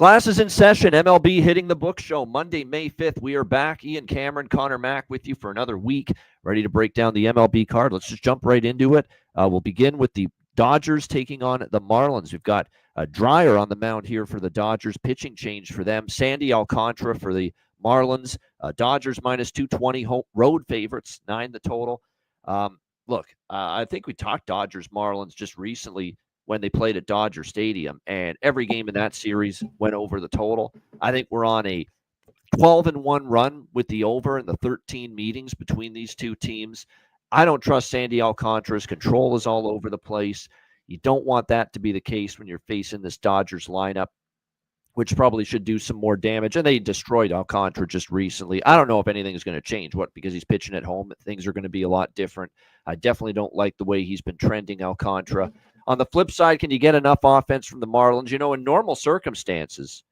Glasses in session, MLB Hitting the Book Show, Monday, May 5th. We are back. Ian Cameron, Connor Mack with you for another week, ready to break down the MLB card. Let's just jump right into it. We'll begin with the Dodgers taking on the Marlins. We've got Dreyer on the mound here for the Dodgers, pitching change for them. Sandy Alcantara for the Marlins. Dodgers minus 220, road favorites, 9 the total. Look, I think we talked Dodgers-Marlins just recently when they played at Dodger Stadium, and every game in that series went over the total. I think we're on a 12-1 run with the over in the 13 meetings between these two teams. I don't trust Sandy Alcantara's control is all over the place. You don't want that to be the case when you're facing this Dodgers lineup, which probably should do some more damage. And they destroyed Alcantara just recently. I don't know if anything is going to change. What, because he's pitching at home, things are going to be a lot different. I definitely don't like the way he's been trending, Alcantara. On the flip side, can you get enough offense from the Marlins? You know, in normal circumstances,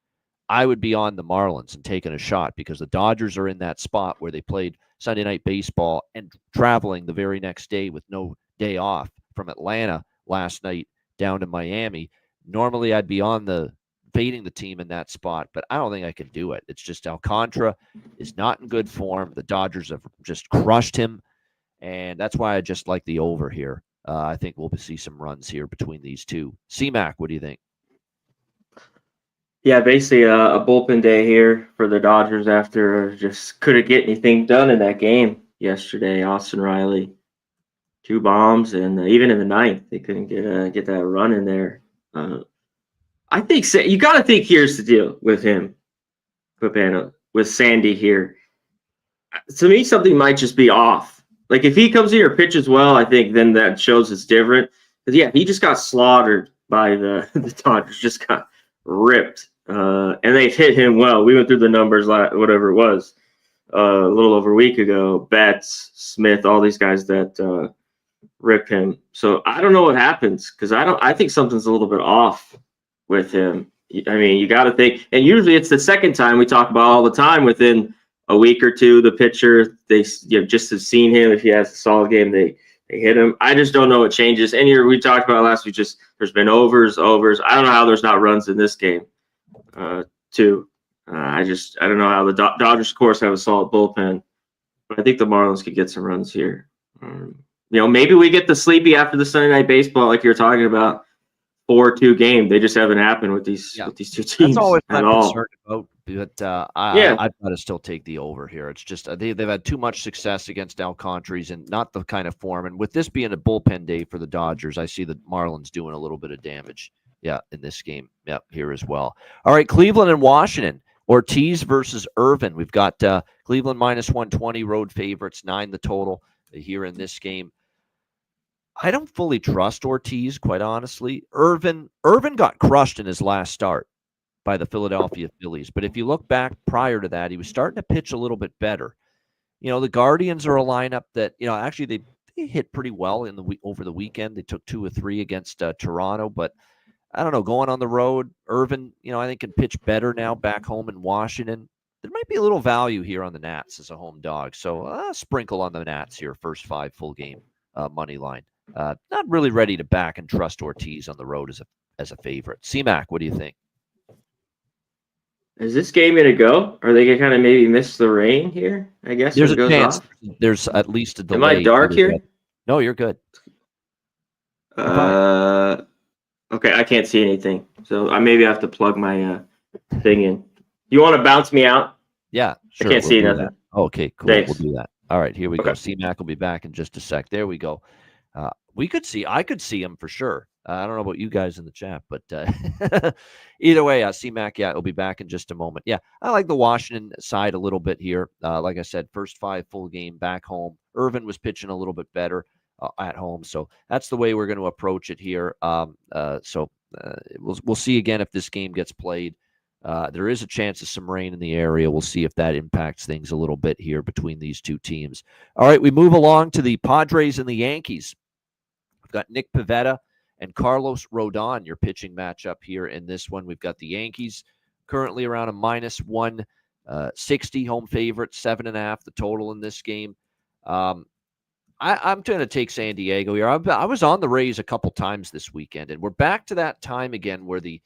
I would be on the Marlins and taking a shot because the Dodgers are in that spot where they played Sunday Night Baseball and traveling the very next day with no day off from Atlanta last night down to Miami. Normally, I'd be on the fading the team in that spot, but I don't think I can do it. It's just Alcantara is not in good form. The Dodgers have just crushed him, and that's why I just like the over here. I think we'll see some runs here between these two. C-Mac, what do you think? Yeah, basically a bullpen day here for the Dodgers after just couldn't get anything done in that game yesterday. Austin Riley, 2 bombs, and even in the ninth, they couldn't get that run in there. I think you got to think here's the deal with him, Papano, with Sandy here. To me, something might just be off. Like, if he comes in here and pitches well, I think then that shows it's different. Because, yeah, he just got slaughtered by the Dodgers, just got ripped. And they hit him well. We went through the numbers, whatever it was, a little over a week ago. Betts, Smith, all these guys that rip him. So I don't know what happens because I think something's a little bit off with him. I mean, you got to think, and usually it's the second time we talk about all the time within a week or two, the pitcher, they just have seen him. If he has a solid game, they hit him. I just don't know what changes. And here we talked about last week, just there's been overs. I don't know how there's not runs in this game, too. I don't know how the Dodgers, of course, have a solid bullpen, but I think the Marlins could get some runs here. Maybe we get the sleepy after the Sunday Night Baseball, like you're talking about. 4-2 game. They just haven't happened with these two teams. That's always at I'm all. concerned about. But I've got to still take the over here. It's just they've had too much success against Alcantara's and not the kind of form. And with this being a bullpen day for the Dodgers, I see the Marlins doing a little bit of damage. Yeah, in this game. Yeah, here as well. All right, Cleveland and Washington. Ortiz versus Irvin. We've got Cleveland minus 120, road favorites, 9 the total here in this game. I don't fully trust Ortiz, quite honestly. Irvin got crushed in his last start by the Philadelphia Phillies. But if you look back prior to that, he was starting to pitch a little bit better. The Guardians are a lineup that, actually they hit pretty well over the weekend. They took 2 or 3 against Toronto. But I don't know, going on the road, Irvin, I think can pitch better now back home in Washington. There might be a little value here on the Nats as a home dog. So sprinkle on the Nats here, first 5 full game money line. Not really ready to back and trust Ortiz on the road as a favorite. C-Mac, what do you think? Is this game going to go? Are they going to kind of maybe miss the rain here? I guess there's a chance. Off? There's at least a delay. Am I dark here? No, you're good. Okay, I can't see anything, so I maybe have to plug my thing in. You want to bounce me out? Yeah, sure. I can't see nothing. Okay, cool. Thanks. We'll do that. All right, here we go. C-Mac will be back in just a sec. There we go. I could see him for sure. I don't know about you guys in the chat, but either way, C-Mac, he'll be back in just a moment. Yeah, I like the Washington side a little bit here. Like I said, first 5 full game back home. Irvin was pitching a little bit better at home, so that's the way we're going to approach it here. We'll see again if this game gets played. There is a chance of some rain in the area. We'll see if that impacts things a little bit here between these two teams. All right, we move along to the Padres and the Yankees. We've got Nick Pivetta and Carlos Rodon, your pitching matchup here in this one. We've got the Yankees currently around a minus 160 home favorite, 7.5 the total in this game. I'm going to take San Diego here. I was on the Rays a couple times this weekend, and we're back to that time again where the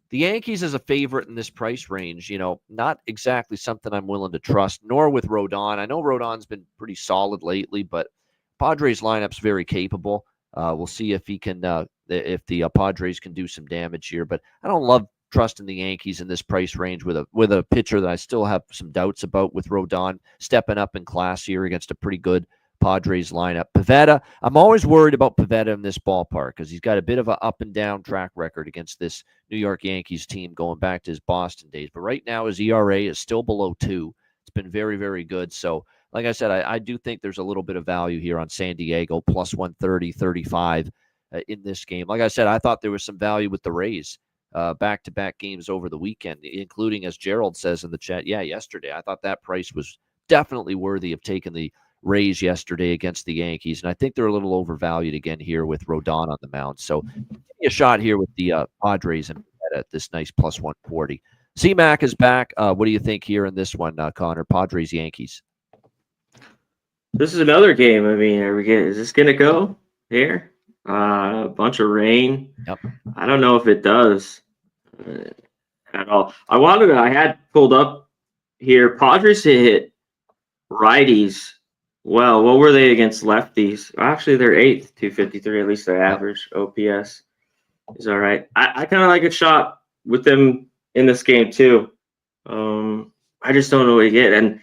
The Yankees as a favorite in this price range, not exactly something I'm willing to trust, nor with Rodon. I know Rodon's been pretty solid lately, but Padres lineup's very capable. We'll see if he can, if the Padres can do some damage here. But I don't love trusting the Yankees in this price range with a pitcher that I still have some doubts about, with Rodon stepping up in class here against a pretty good Padres lineup. Pivetta, I'm always worried about Pivetta in this ballpark because he's got a bit of an up and down track record against this New York Yankees team going back to his Boston days. But right now his ERA is still below 2. It's been very, very good. So like I said, I do think there's a little bit of value here on San Diego, plus 130, 35 in this game. Like I said, I thought there was some value with the Rays back-to-back games over the weekend, including, as Gerald says in the chat, yesterday. I thought that price was definitely worthy of taking the Rays yesterday against the Yankees, and I think they're a little overvalued again here with Rodon on the mound. So give me a shot here with the Padres and at this nice plus 140. C-Mac is back. What do you think here in this one, Connor? Padres, Yankees. This is another game. I mean, is this going to go here? A bunch of rain. Yep. I don't know if it does at all. I had pulled up here. Padres hit righties. Well, what were they against lefties? Actually, they're 8th, 253. At least their average OPS is all right. I kind of like a shot with them in this game too. I just don't know what you get. And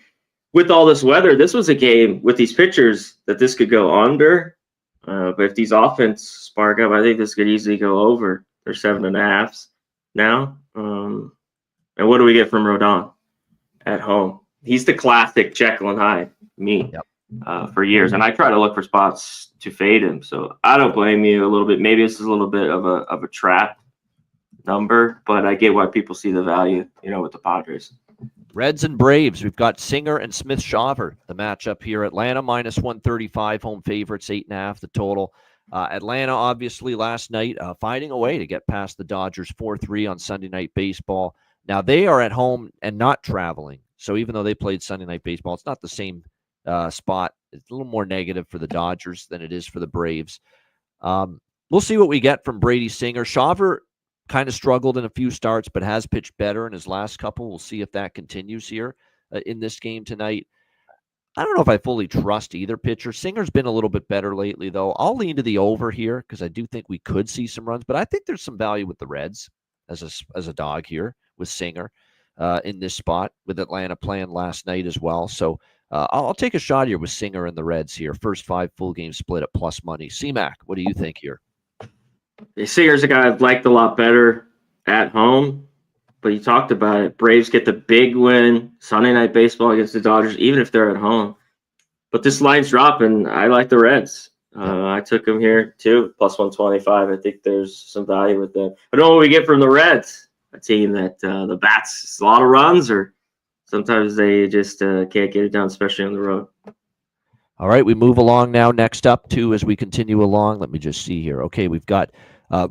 with all this weather, this was a game with these pitchers that this could go under. But if these offense spark up, I think this could easily go over. They're 7.5s now. And what do we get from Rodon at home? He's the classic Jekyll and Hyde meat. Yep. For years, and I try to look for spots to fade him. So I don't blame you a little bit. Maybe this is a little bit of a trap number, but I get why people see the value, with the Padres. Reds and Braves. We've got Singer and Smith-Shawver, the matchup here. Atlanta minus 135, home favorites, 8.5 the total. Atlanta, obviously, last night finding a way to get past the Dodgers 4-3 on Sunday Night Baseball. Now, they are at home and not traveling. So even though they played Sunday Night Baseball, it's not the same spot. It's a little more negative for the Dodgers than it is for the Braves. We'll see what we get from Brady Singer. Shawver kind of struggled in a few starts, but has pitched better in his last couple. We'll see if that continues here in this game tonight. I don't know if I fully trust either pitcher. Singer's been a little bit better lately, though. I'll lean to the over here because I do think we could see some runs, but I think there's some value with the Reds as a dog here with Singer in this spot, with Atlanta playing last night as well. So I'll take a shot here with Singer and the Reds here. First 5 full game split at plus money. C-Mac, what do you think here? Singer's a guy I've liked a lot better at home, but you talked about it. Braves get the big win Sunday Night Baseball against the Dodgers, even if they're at home. But this line's dropping. I like the Reds. I took them here too, plus 125. I think there's some value with that. I don't know what we get from the Reds, a team that the bats a lot of runs, or sometimes they just can't get it done, especially on the road. All right, we move along now. Next up, too, as we continue along, let me just see here. Okay, we've got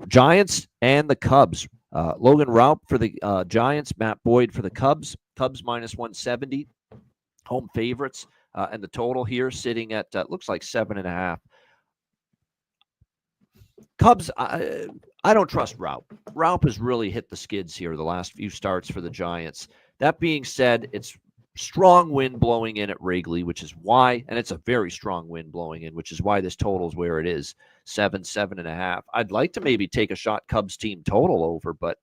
Giants and the Cubs. Logan Raup for the Giants, Matt Boyd for the Cubs. Cubs minus 170, home favorites, and the total here sitting at looks like 7.5. Cubs, I don't trust Raup. Raup has really hit the skids here the last few starts for the Giants. That being said, it's strong wind blowing in at Wrigley, which is why, and it's a very strong wind blowing in, which is why this total is where it is, 7.5. I'd like to maybe take a shot Cubs team total over, but,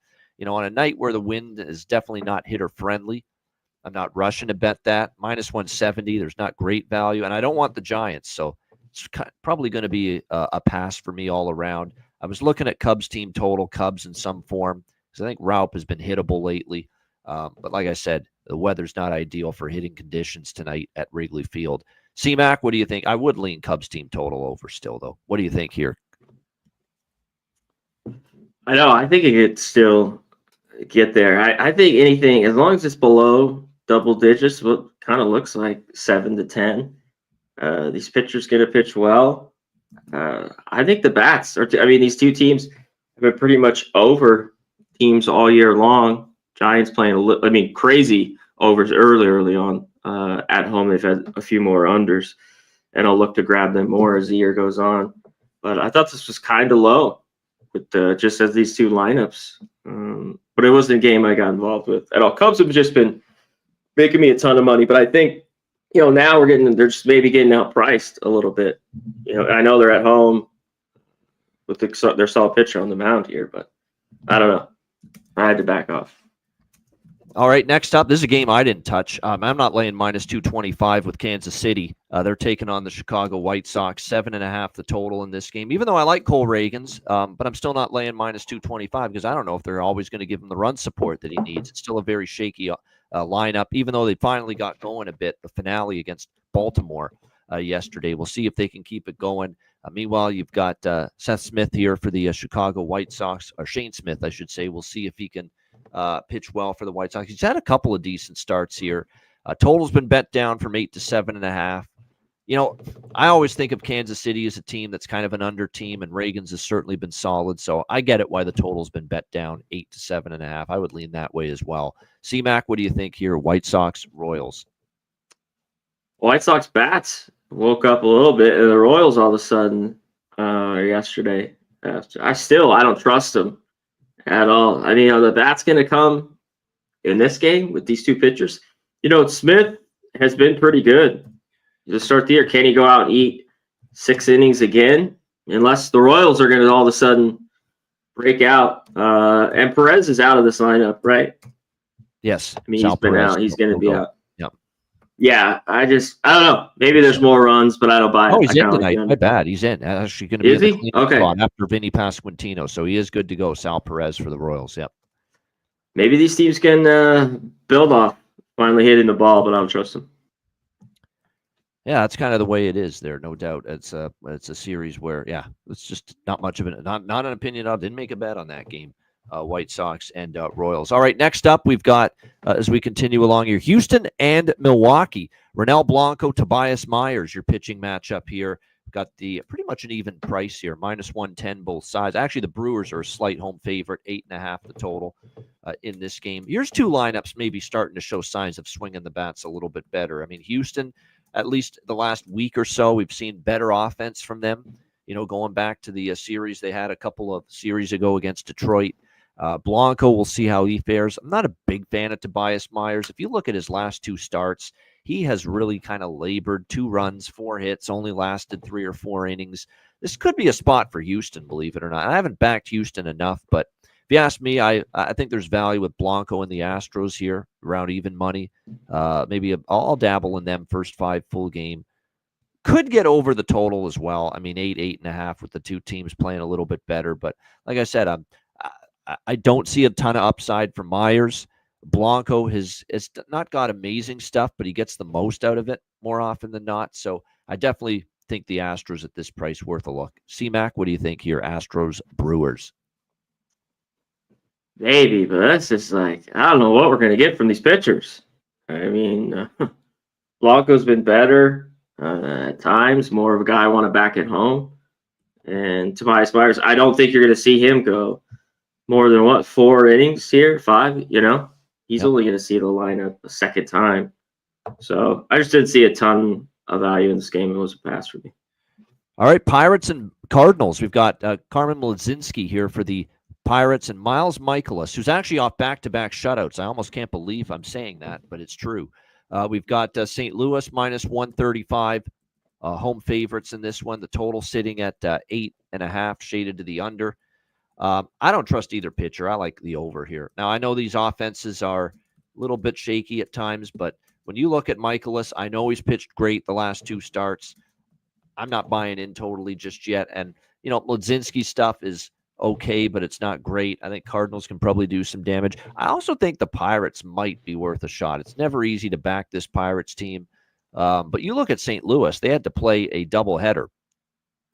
on a night where the wind is definitely not hitter friendly, I'm not rushing to bet that. Minus 170, there's not great value, and I don't want the Giants, so it's probably going to be a pass for me all around. I was looking at Cubs team total, Cubs in some form, because I think Raup has been hittable lately. But like I said, the weather's not ideal for hitting conditions tonight at Wrigley Field. C-Mac, what do you think? I would lean Cubs team total over still, though. What do you think here? I know. I think it could still get there. I think anything, as long as it's below double digits, what kind of looks like 7 to 10. These pitchers get to pitch well. I think the bats these two teams have been pretty much over teams all year long. Giants playing crazy overs early on at home. They've had a few more unders, and I'll look to grab them more as the year goes on. But I thought this was kind of low with just as these two lineups But it wasn't a game I got involved with at all. Cubs have just been making me a ton of money, but I think now they're just maybe getting outpriced a little bit. I know they're at home with their solid pitcher on the mound here, but I don't know. I had to back off. All right, next up, this is a game I didn't touch. I'm not laying minus 225 with Kansas City. They're taking on the Chicago White Sox, 7.5 the total in this game. Even though I like Cole Reagans, but I'm still not laying minus 225 because I don't know if they're always going to give him the run support that he needs. It's still a very shaky lineup, even though they finally got going a bit. The finale against Baltimore yesterday. We'll see if they can keep it going. Meanwhile, you've got Seth Smith here for the Chicago White Sox, or Shane Smith, I should say. We'll see if he can pitch well for the White Sox. He's had a couple of decent starts here. Total's been bet down from 8 to 7.5. I always think of Kansas City as a team that's kind of an under team, and Reagans has certainly been solid. So I get it why the total's been bet down 8 to 7.5. I would lean that way as well. C-Mac, what do you think here? White Sox, Royals. White Sox bats woke up a little bit, and the Royals all of a sudden yesterday. I don't trust them at all. I mean, the bat's going to come in this game with these two pitchers. Smith has been pretty good to start the year. Can he go out and eat 6 innings again? Unless the Royals are going to all of a sudden break out. And Perez is out of this lineup, right? Yes. I mean, he's been out. He's going to be out. Yep. Yeah, I don't know. Maybe there's more runs, but I don't buy it. Oh, he's in tonight. My bad. He's in. Actually going to be in the cleanup spot after Vinny Pasquantino. So he is good to go. Sal Perez for the Royals. Yep. Maybe these teams can build off finally hitting the ball, but I don't trust them. Yeah, that's kind of the way it is there, no doubt. It's a series where, it's just not much of not an opinion of. Didn't make a bet on that game. White Sox and Royals. All right, next up, we've got, as we continue along here, Houston and Milwaukee. Ronel Blanco, Tobias Myers, your pitching matchup here. Got the pretty much an even price here, minus 110 both sides. Actually, the Brewers are a slight home favorite, 8.5 the total in this game. Here's two lineups maybe starting to show signs of swinging the bats a little bit better. I mean, Houston, at least the last week or so, we've seen better offense from them. Going back to the series they had a couple of series ago against Detroit. Blanco, we'll see how he fares. I'm not a big fan of Tobias Myers. If you look at his last 2 starts, he has really kind of labored. 2 runs, 4 hits, only lasted 3 or 4 innings. This could be a spot for Houston, believe it or not. I haven't backed Houston enough, but if you ask me, I think there's value with Blanco and the Astros here, around even money. Maybe I'll dabble in them first 5 full game. Could get over the total as well. I mean, 8.5 with the 2 teams playing a little bit better. But like I said, I don't see a ton of upside for Myers. Blanco has not got amazing stuff, but he gets the most out of it more often than not. So I definitely think the Astros at this price worth a look. C-Mac, what do you think here? Astros, Brewers. Maybe, but that's just I don't know what we're going to get from these pitchers. I mean, Blanco's been better at times, more of a guy I want to back at home. And Tobias Myers, I don't think you're going to see him go more than 4 innings here, 5, He's only going to see the lineup a second time. So I just didn't see a ton of value in this game. It was a pass for me. All right, Pirates and Cardinals. We've got Carmen Mlodzinski here for the Pirates and Miles Michaelis, who's actually off back-to-back shutouts. I almost can't believe I'm saying that, but it's true. We've got St. Louis minus 135, home favorites in this one. The total sitting at 8.5, shaded to the under. I don't trust either pitcher. I like the over here. Now, I know these offenses are a little bit shaky at times, but when you look at Michaelis, I know he's pitched great the last 2 starts. I'm not buying in totally just yet. And, Mlodzinski's stuff is okay, but it's not great. I think Cardinals can probably do some damage. I also think the Pirates might be worth a shot. It's never easy to back this Pirates team. But you look at St. Louis, they had to play a doubleheader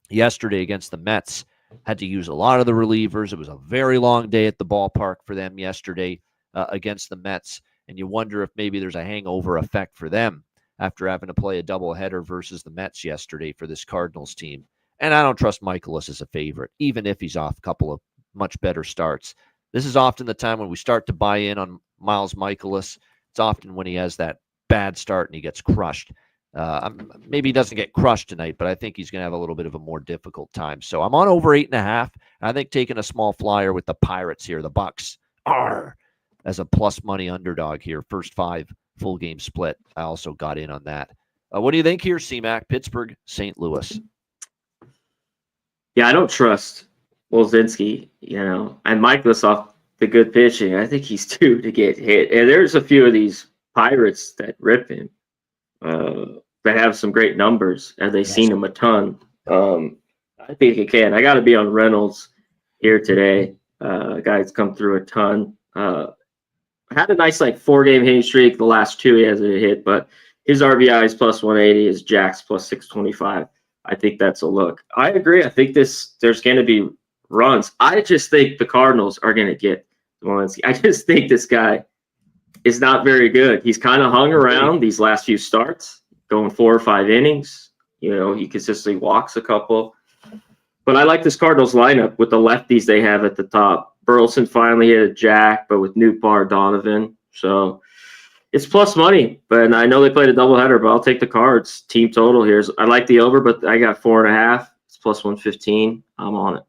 yesterday against the Mets. Had to use a lot of the relievers. It was a very long day at the ballpark for them yesterday against the Mets. And you wonder if maybe there's a hangover effect for them after having to play a doubleheader versus the Mets yesterday for this Cardinals team. And I don't trust Michaelis as a favorite, even if he's off a couple of much better starts. This is often the time when we start to buy in on Miles Michaelis. It's often when he has that bad start and he gets crushed. Maybe he doesn't get crushed tonight, but I think he's going to have a little bit of a more difficult time. So I'm on over 8.5. I think taking a small flyer with the Pirates here, the Bucks, as a plus money underdog here. First 5 full game split. I also got in on that. What do you think here, C-Mac? Pittsburgh, St. Louis. Yeah, I don't trust Wolzinski, and Michaelis off the good pitching. I think he's due to get hit. And there's a few of these Pirates that rip him. That have some great numbers, and they've seen him a ton. I think he can. I got to be on Reynolds here today. Guy's come through a ton. Had a nice 4-game hitting streak. The last 2 he hasn't hit, but his RBI is plus 180. His Jack's plus 625. I think that's a look. I agree. I think there's going to be runs. I just think the Cardinals are going to get Walensky. I just think this guy is not very good. He's kind of hung around these last few starts, going 4 or 5 innings. He consistently walks a couple. But I like this Cardinals lineup with the lefties they have at the top. Burleson finally hit a jack, but with Nootbaar, Donovan. So it's plus money. But I know they played a doubleheader, but I'll take the Cards. Team total here. I like the over, but I got 4.5. It's plus 115. I'm on it.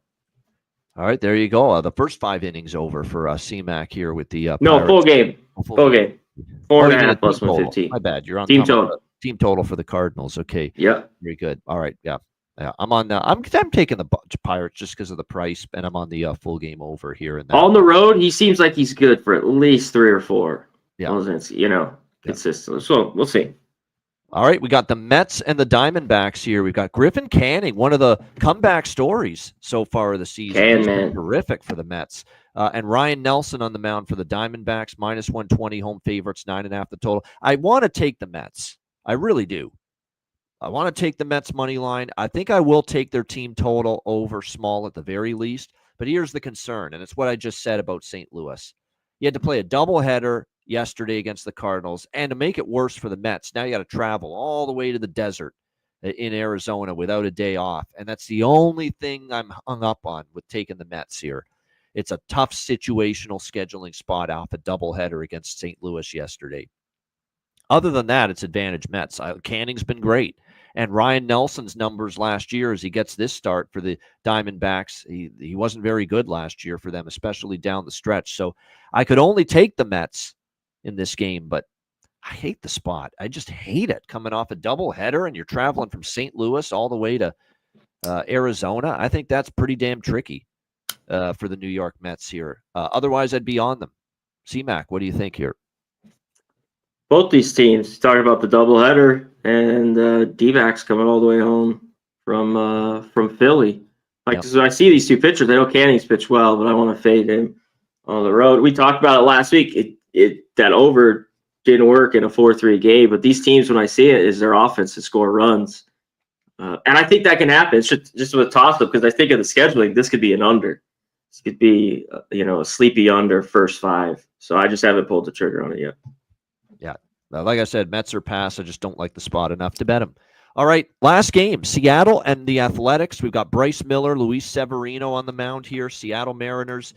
All right, there you go. The first 5 innings over for C-Mac here with the no, Pirates. full game. Full game. 4.5 plus 115. My bad. You're on team total. Team total for the Cardinals. Okay. Yep. Very good. All right. Yeah. I'm on. I'm taking the Pirates just because of the price, and I'm on the full game over here. And on the road, he seems like he's good for at least 3 or 4. Yeah. Consistent. So we'll see. All right, we got the Mets and the Diamondbacks here. We've got Griffin Canning, one of the comeback stories so far of the season. Man. Terrific for the Mets. And Ryan Nelson on the mound for the Diamondbacks, minus 120, home favorites, 9.5 the total. I want to take the Mets. I really do. I want to take the Mets money line. I think I will take their team total over small at the very least. But here's the concern, and it's what I just said about St. Louis. You had to play a doubleheader yesterday against the Cardinals, and to make it worse for the Mets, now you got to travel all the way to the desert in Arizona without a day off, and that's the only thing I'm hung up on with taking the Mets here. It's a tough situational scheduling spot off a doubleheader against St. Louis yesterday. Other than that, it's advantage Mets. Canning's been great, and Ryan Nelson's numbers last year as he gets this start for the Diamondbacks, he wasn't very good last year for them, especially down the stretch. So I could only take the Mets in this game, but I hate the spot. I just hate it coming off a doubleheader and you're traveling from St. Louis all the way to Arizona. I think that's pretty damn tricky for the New York Mets here. Otherwise, I'd be on them. C-Mac, what do you think here? Both these teams, talking about the doubleheader and D-backs coming all the way home from Philly. So I see these two pitchers. I know Canning's pitched well, but I want to fade him on the road. We talked about it last week. That over didn't work in a 4-3 game, but these teams, when I see it, is their offense to score runs. And I think that can happen. It's just with a toss-up, because I think of the scheduling, this could be an under. This could be, a sleepy under first 5. So I just haven't pulled the trigger on it yet. Yeah. Like I said, Mets are pass. I just don't like the spot enough to bet them. All right, last game, Seattle and the Athletics. We've got Bryce Miller, Luis Severino on the mound here. Seattle Mariners,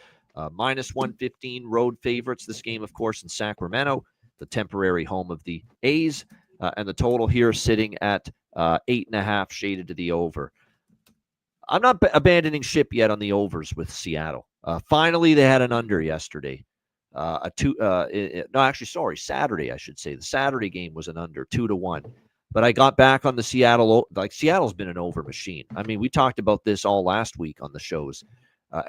minus 115 road favorites. This game, of course, in Sacramento, the temporary home of the A's. And the total here sitting at 8.5, shaded to the over. I'm not abandoning ship yet on the overs with Seattle. Finally, they had an under yesterday. Saturday, I should say. The Saturday game was an under, 2-1. But I got back on the Seattle. Seattle's been an over machine. I mean, we talked about this all last week on the shows,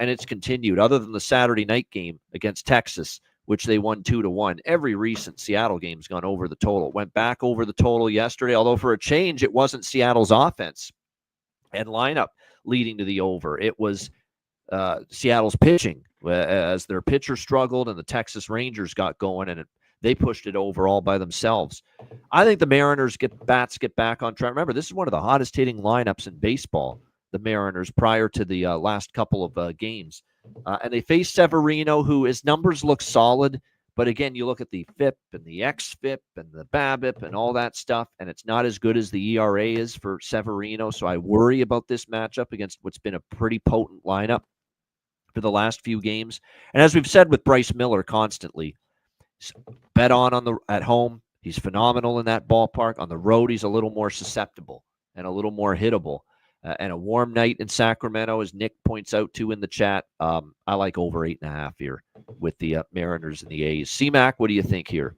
and it's continued. Other than the Saturday night game against Texas, which they won 2-1, every recent Seattle game's gone over the total. Went back over the total yesterday, although for a change, it wasn't Seattle's offense and lineup leading to the over. It was Seattle's pitching as their pitcher struggled and the Texas Rangers got going, and they pushed it over all by themselves. I think the Mariners get back on track. Remember, this is one of the hottest hitting lineups in baseball, the Mariners, prior to the last couple of games. And they face Severino, who his numbers look solid. But again, you look at the FIP and the XFIP and the BABIP and all that stuff, and it's not as good as the ERA is for Severino. So I worry about this matchup against what's been a pretty potent lineup for the last few games. And as we've said with Bryce Miller constantly, bet on at home. He's phenomenal in that ballpark. On the road, he's a little more susceptible and a little more hittable. And a warm night in Sacramento, as Nick points out too in the chat. I like over 8.5 here with the Mariners and the A's. C-Mac, what do you think here?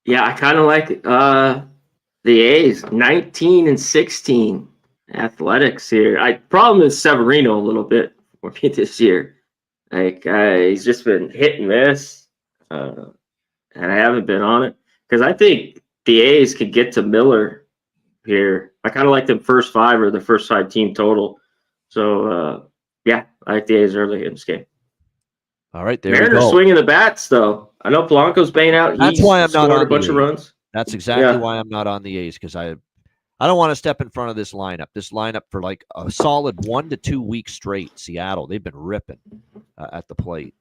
Yeah, I kind of like the A's, 19-16 Athletics here. Problem is Severino a little bit for me this year. Like he's just been hit and miss, and I haven't been on it because I think the A's could get to Miller here. I kind of like them first 5 or the first 5 team total. So yeah, I like the A's early in this game. All right, there Mariners you go. swinging the bats though. I know Polanco's banging out. That's why I'm not on a bunch of runs. That's exactly why I'm not on the A's, because I don't want to step in front of this lineup. This lineup for like a solid 1 to 2 weeks straight. Seattle, they've been ripping at the plate.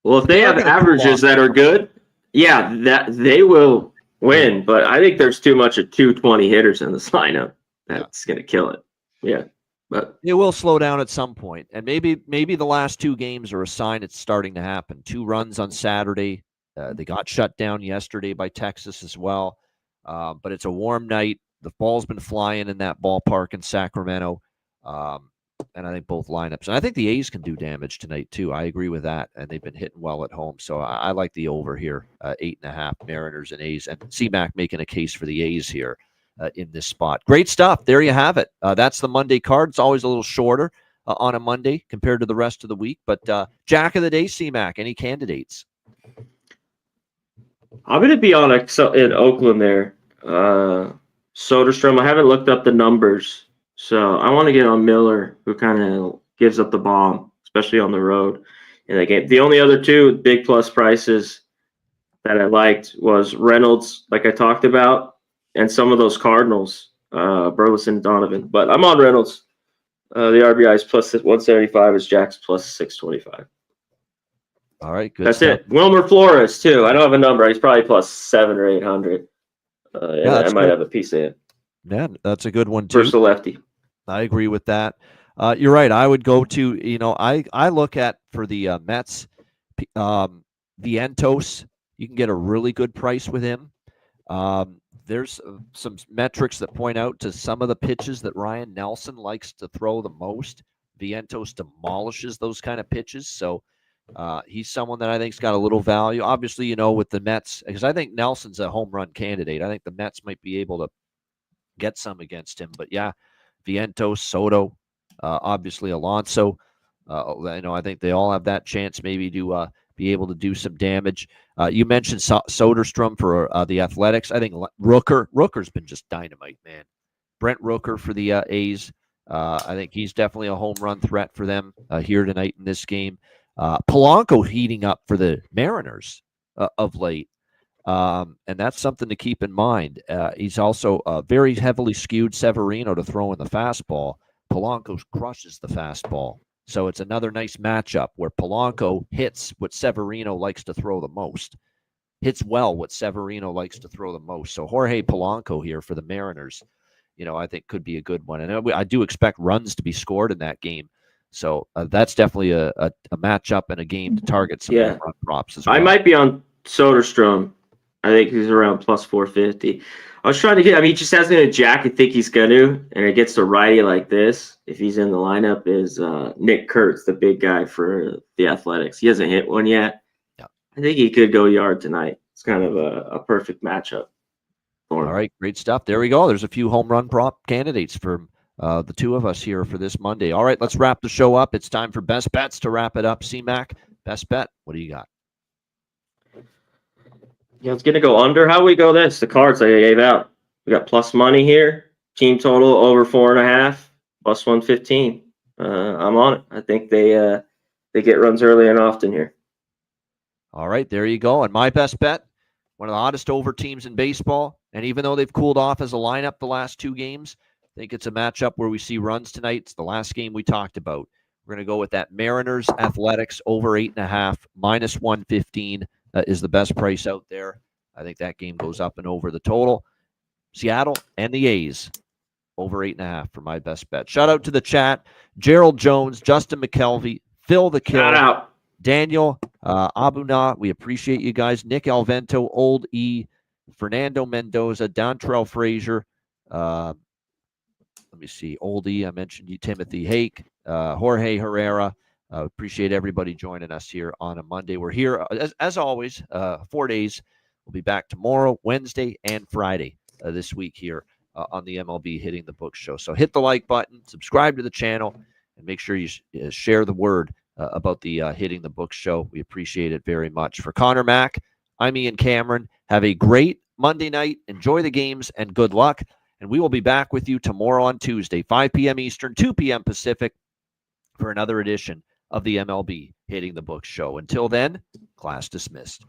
Well, if they have averages that are good, yeah, that they will win. But I think there's too much of 220 hitters in this lineup. That's going to kill it. Yeah, but it will slow down at some point, and maybe the last 2 games are a sign it's starting to happen. 2 runs on Saturday. They got shut down yesterday by Texas as well. But it's a warm night. The ball's been flying in that ballpark in Sacramento. And I think both lineups. And I think the A's can do damage tonight, too. I agree with that. And they've been hitting well at home. So I like the over here, 8.5 Mariners and A's. And C-Mac making a case for the A's here in this spot. Great stuff. There you have it. That's the Monday card. It's always a little shorter on a Monday compared to the rest of the week. But Jack of the Day, C-Mac, any candidates? I'm going to be on in Oakland there. Soderstrom, I haven't looked up the numbers. So I want to get on Miller, who kind of gives up the bomb, especially on the road in that game. The only other 2 big plus prices that I liked was Reynolds, like I talked about, and some of those Cardinals, Burleson, Donovan. But I'm on Reynolds. The RBI is plus 175, is Jack's plus 625. All right, good. That's stuff. It. Wilmer Flores too. I don't have a number. He's probably plus 700 or 800. I might have a piece of it. Yeah, that's a good one too. Versus a lefty. I agree with that. You're right. I would go to, I look at for the Mets, Vientos. You can get a really good price with him. There's some metrics that point out to some of the pitches that Ryan Nelson likes to throw the most. Vientos demolishes those kind of pitches. So he's someone that I think's got a little value. Obviously, with the Mets, because I think Nelson's a home run candidate. I think the Mets might be able to get some against him. But yeah, Vientos, Soto, obviously Alonso. I think they all have that chance maybe to be able to do some damage. You mentioned Soderstrom for the Athletics. I think Rooker's been just dynamite, man. Brent Rooker for the A's. I think he's definitely a home run threat for them here tonight in this game. Polanco heating up for the Mariners of late. And that's something to keep in mind. He's also very heavily skewed Severino to throw in the fastball. Polanco crushes the fastball. So it's another nice matchup where Polanco hits what Severino likes to throw the most. Hits well what Severino likes to throw the most. So Jorge Polanco here for the Mariners, I think could be a good one. And I do expect runs to be scored in that game. So that's definitely a matchup and a game to target some run props as well. I might be on Soderstrom. I think he's around plus 450. I was trying to get, he just hasn't a jack. I think he's going to, and it gets to righty like this. If he's in the lineup, is Nick Kurtz, the big guy for the Athletics. He hasn't hit one yet. Yeah. I think he could go yard tonight. It's kind of a perfect matchup for him. All right, great stuff. There we go. There's a few home run prop candidates for the two of us here for this Monday. All right, let's wrap the show up. It's time for best bets to wrap it up. C-Mac, best bet. What do you got? Yeah, it's going to go under. How we go this? The cards I gave out. We got plus money here. Team total over 4.5, plus 115. I'm on it. I think they get runs early and often here. All right, there you go. And my best bet, one of the hottest over teams in baseball. And even though they've cooled off as a lineup the last 2 games, I think it's a matchup where we see runs tonight. It's the last game we talked about. We're going to go with that Mariners Athletics over 8.5, minus 115. Is the best price out there. I think that game goes up and over the total. Seattle and the A's over 8.5 for my best bet. Shout out to the chat. Gerald Jones, Justin McKelvey, Phil the Kill, Daniel, Abuna, we appreciate you guys. Nick Alvento, Old E, Fernando Mendoza, Dontrell Frazier. Let me see. Old E, I mentioned you, Timothy Hake, Jorge Herrera. Appreciate everybody joining us here on a Monday. We're here, as always, 4 days. We'll be back tomorrow, Wednesday, and Friday this week here on the MLB Hitting the Books show. So hit the like button, subscribe to the channel, and make sure you share the word about the Hitting the Books show. We appreciate it very much. For Connor Mack, I'm Ian Cameron. Have a great Monday night. Enjoy the games, and good luck. And we will be back with you tomorrow on Tuesday, 5 p.m. Eastern, 2 p.m. Pacific, for another edition of the MLB Hitting the Books show. Until then, class dismissed.